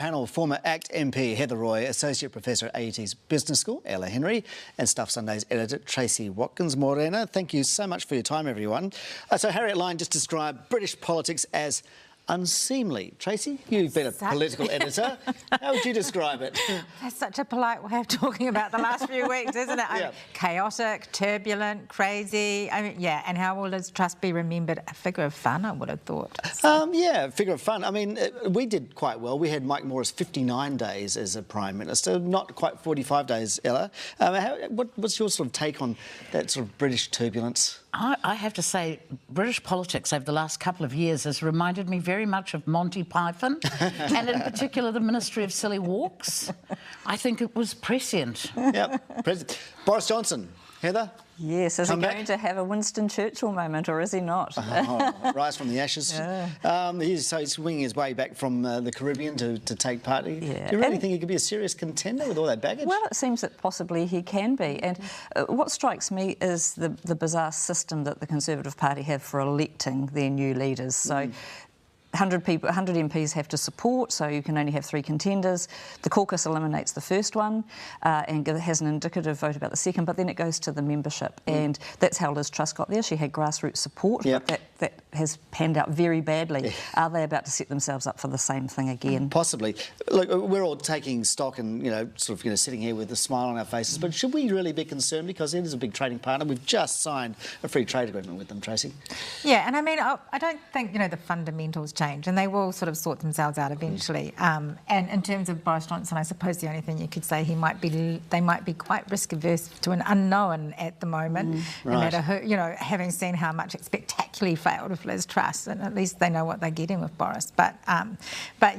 panel, former ACT MP Heather Roy, Associate Professor at AUT's Business School, Ella Henry, and Stuff Sunday's editor, Tracy Watkins. Morena, thank you so much for your time, everyone. So Harriet Lyon just described British politics as unseemly. Tracy, you've been a political editor. How would you describe it? That's such a polite way of talking about the last few weeks, isn't it? Yeah. Chaotic, turbulent, crazy. Yeah, and how will Liz Truss be remembered? A figure of fun, I would have thought. Yeah, a figure of fun. I mean, we did quite well. We had Mike Morris 59 days as a Prime Minister, not quite 45 days, Ella. What's your sort of take on that sort of British turbulence? I have to say, British politics over the last couple of years has reminded me very much of Monty Python, and in particular the Ministry of Silly Walks. I think it was prescient. Yep. Boris Johnson, Heather? Yes, is he going to have a Winston Churchill moment, or is he not? Rise from the ashes. Yeah. He's swinging his way back from the Caribbean to take part. Yeah. Do you really think he could be a serious contender with all that baggage? Well, it seems that possibly he can be. And what strikes me is the bizarre system that the Conservative Party have for electing their new leaders. So 100 MPs have to support, so you can only have 3 contenders. The caucus eliminates the first one and has an indicative vote about the second, but then it goes to the membership. And that's how Liz Truss got there. She had grassroots support, but that has panned out very badly. Are they about to set themselves up for the same thing again? Possibly. Look, we're all taking stock and, sitting here with a smile on our faces, but should we really be concerned? Because it is a big trading partner. We've just signed a free trade agreement with them, Tracy. Yeah, and I mean, I don't think, the fundamentals change, and they will sort of sort themselves out eventually. And in terms of Boris Johnson, I suppose the only thing you could say, they might be quite risk averse to an unknown at the moment, no matter who, having seen how much it spectacularly failed with Liz Truss, and at least they know what they're getting with Boris. But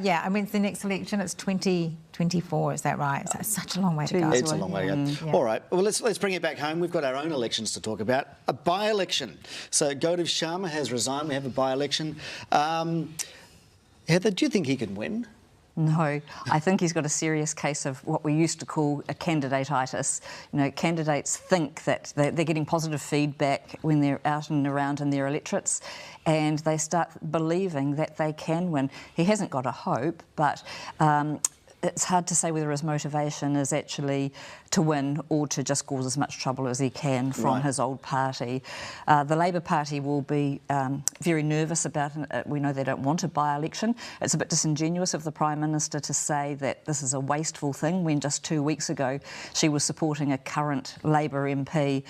yeah, I mean, it's the next election, it's 2024, is that right? So it's such a long way to go. It's a long way to go. Yeah. All right, well, let's bring it back home. We've got our own elections to talk about. A by-election. So Gautam Sharma has resigned. We have a by-election. Heather, do you think he can win? No, I think he's got a serious case of what we used to call a candidate-itis. Candidates think that they're getting positive feedback when they're out and around in their electorates, and they start believing that they can win. He hasn't got a hope, but it's hard to say whether his motivation is actually to win or to just cause as much trouble as he can from his old party. The Labour Party will be very nervous about it. We know they don't want a by-election. It's a bit disingenuous of the Prime Minister to say that this is a wasteful thing when just 2 weeks ago she was supporting a current Labour MP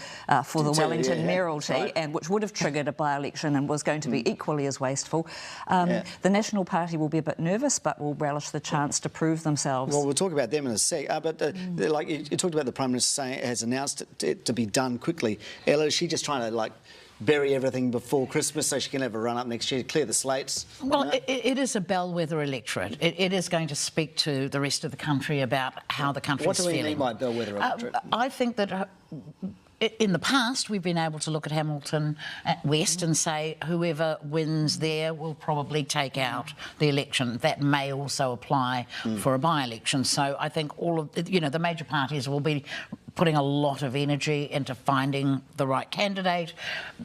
for the Wellington Mayoralty, and which would have triggered a by-election and was going to be equally as wasteful. The National Party will be a bit nervous, but will relish the chance to prove themselves. Well, we'll talk about them in a sec. But like you talked about, the Prime Minister has announced it to be done quickly. Ella, is she just trying to bury everything before Christmas so she can have a run up next year, clear the slates? Well, it is a bellwether electorate. It is going to speak to the rest of the country about how the country is feeling. What do we mean by bellwether electorate? I think that in the past, we've been able to look at Hamilton West and say whoever wins there will probably take out the election. That may also apply for a by-election. So I think all of the major parties will be putting a lot of energy into finding the right candidate,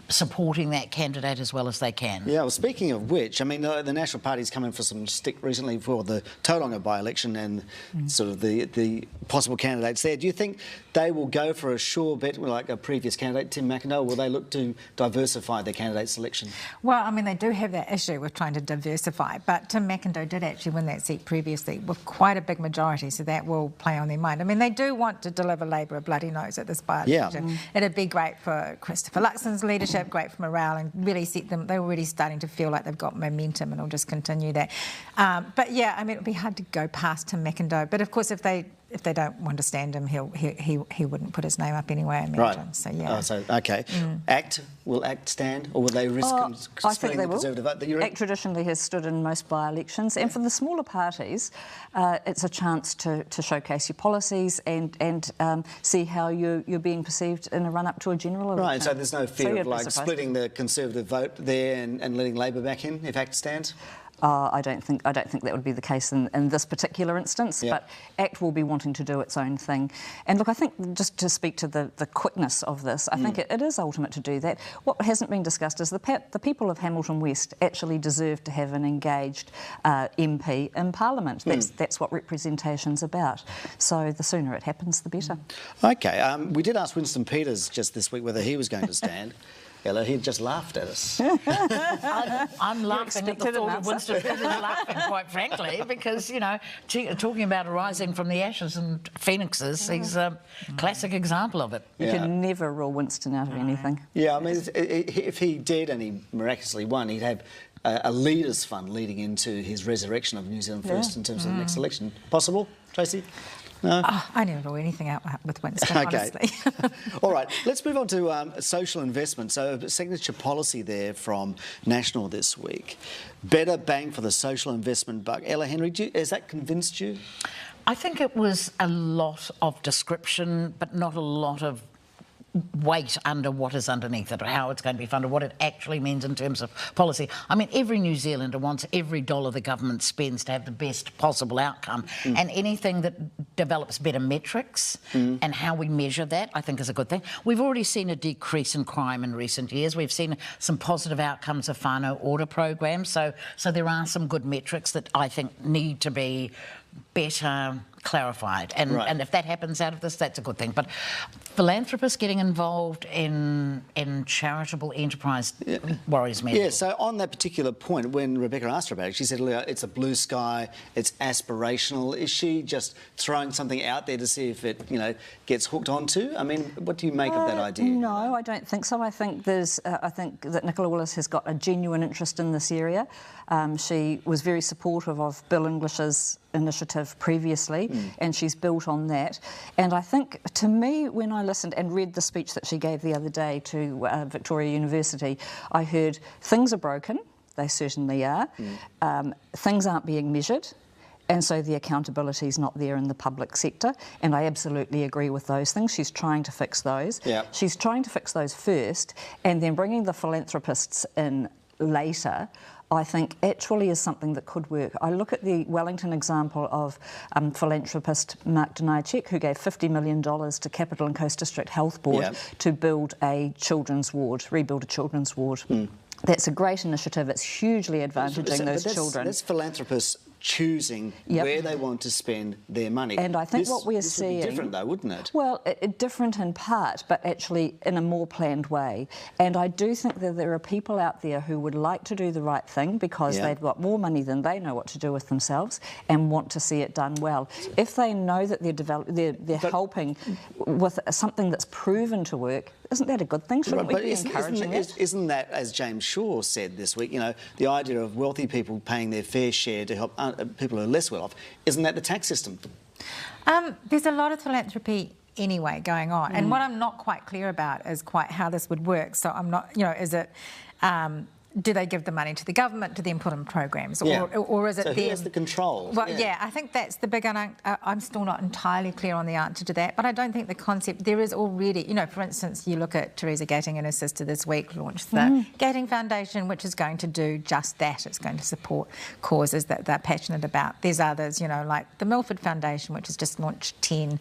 supporting that candidate as well as they can. Yeah, well, speaking of which, I mean, the National Party's come in for some stick recently for the Tauranga by-election and sort of the possible candidates there. Do you think they will go for a sure bet like a previous candidate, Tim McIndoe, or will they look to diversify their candidate selection? Well, I mean, they do have that issue with trying to diversify, but Tim McIndoe did actually win that seat previously with quite a big majority, so that will play on their mind. I mean, they do want to deliver Labour a bloody nose at this by-election. It'd be great for Christopher Luxon's leadership, great for morale, and really set them. They're already starting to feel like they've got momentum, and it'll just continue that. But yeah, I mean, it'd be hard to go past Tim McIndoe. But of course, if they don't understand him, he wouldn't put his name up anyway, I imagine. Right. So yeah. Okay. Will ACT stand, or will they risk I think they the Conservative vote? ACT traditionally has stood in most by-elections, and for the smaller parties, it's a chance to showcase your policies and see how you're being perceived in a run-up to a general election. Right. So there's no fear of splitting the Conservative vote there and letting Labour back in if ACT stands. I don't think that would be the case in this particular instance, but ACT will be wanting to do its own thing. And look, I think just to speak to the quickness of this, I think it is ultimate to do that. What hasn't been discussed is the people of Hamilton West actually deserve to have an engaged MP in Parliament. That's what representation's about. So the sooner it happens, the better. OK, we did ask Winston Peters just this week whether he was going to stand. Ella, he just laughed at us. I'm laughing at the thought of Winston Peters laughing, quite frankly, because, you know, talking about arising from the ashes and phoenixes, he's a classic example of it. You can never rule Winston out of anything. Yeah, I mean, if he did and he miraculously won, he'd have a leaders' fund leading into his resurrection of New Zealand First in terms of the next election. Possible, Tracy? No? Oh, I never rule anything out with Winston, honestly. All right, let's move on to social investment. So a signature policy there from National this week. Better bang for the social investment buck. Ella Henry, has that convinced you? I think it was a lot of description, but not a lot of weight under what is underneath it, or how it's going to be funded, what it actually means in terms of policy. I mean, every New Zealander wants every dollar the government spends to have the best possible outcome, and anything that develops better metrics and how we measure that, I think, is a good thing. We've already seen a decrease in crime in recent years. We've seen some positive outcomes of whānau order programs, so there are some good metrics that I think need to be better clarified, and if that happens out of this, that's a good thing. But philanthropists getting involved in charitable enterprise worries me. Yeah, so on that particular point, when Rebecca asked her about it, she said earlier it's a blue sky, it's aspirational. Is she just throwing something out there to see if it, you know, gets hooked onto? I mean, what do you make of that idea? No, I don't think so. I think I think that Nicola Willis has got a genuine interest in this area. She was very supportive of Bill English's initiative previously, and she's built on that. And I think, to me, when I listened and read the speech that she gave the other day to Victoria University, I heard things are broken. They certainly are. Things aren't being measured, and so the accountability is not there in the public sector. And I absolutely agree with those things. She's trying to fix those. She's trying to fix those first, and then bringing the philanthropists in later, I think actually is something that could work. I look at the Wellington example of philanthropist Mark Donajcek, who gave $50 million to Capital and Coast District Health Board to build a children's ward, rebuild a children's ward. That's a great initiative. It's hugely advantaging those children. That's philanthropists choosing where they want to spend their money. And I think what we're seeing... would be different though, wouldn't it? Well, different in part, but actually in a more planned way. And I do think that there are people out there who would like to do the right thing because they've got more money than they know what to do with themselves and want to see it done well. If they know that they're helping with something that's proven to work, isn't that a good thing? Shouldn't we be encouraging it? Isn't that, as James Shaw said this week, you know, the idea of wealthy people paying their fair share to help people who are less well off, isn't that the tax system? There's a lot of philanthropy anyway going on, and what I'm not quite clear about is quite how this would work. So I'm not, you know, is it... do they give the money to the government to then put in programs, or is it so who has the control? Well, I think that's the big. I'm still not entirely clear on the answer to that, but I don't think the concept there is already. You know, for instance, you look at Teresa Gatting and her sister this week launched the Gatting Foundation, which is going to do just that. It's going to support causes that they're passionate about. There's others, you know, like the Milford Foundation, which has just launched 10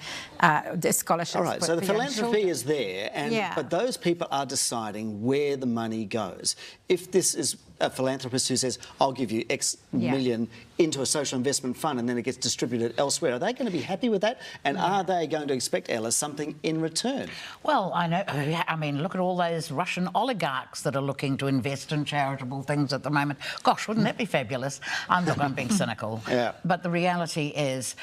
scholarships. All right, so the philanthropy is there, and but those people are deciding where the money goes. If this is a philanthropist who says, I'll give you X million into a social investment fund and then it gets distributed elsewhere, are they going to be happy with that? And are they going to expect, Ella, something in return? Well, I know. I mean, look at all those Russian oligarchs that are looking to invest in charitable things at the moment. Gosh, wouldn't that be fabulous? I'm being cynical. But the reality is,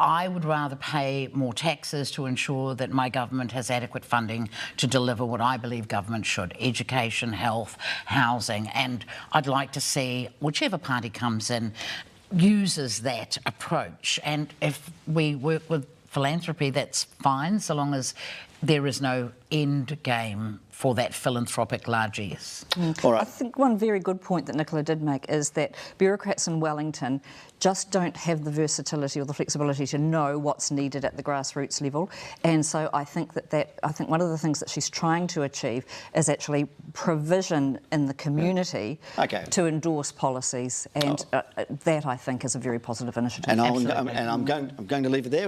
I would rather pay more taxes to ensure that my government has adequate funding to deliver what I believe government should: education, health, housing. And I'd like to see whichever party comes in uses that approach. And if we work with philanthropy, that's fine, so long as there is no end game for that philanthropic largesse. All right. I think one very good point that Nicola did make is that bureaucrats in Wellington just don't have the versatility or the flexibility to know what's needed at the grassroots level, and so I think I think one of the things that she's trying to achieve is actually provision in the community to endorse policies, and that I think is a very positive initiative. And I'm going to leave it there.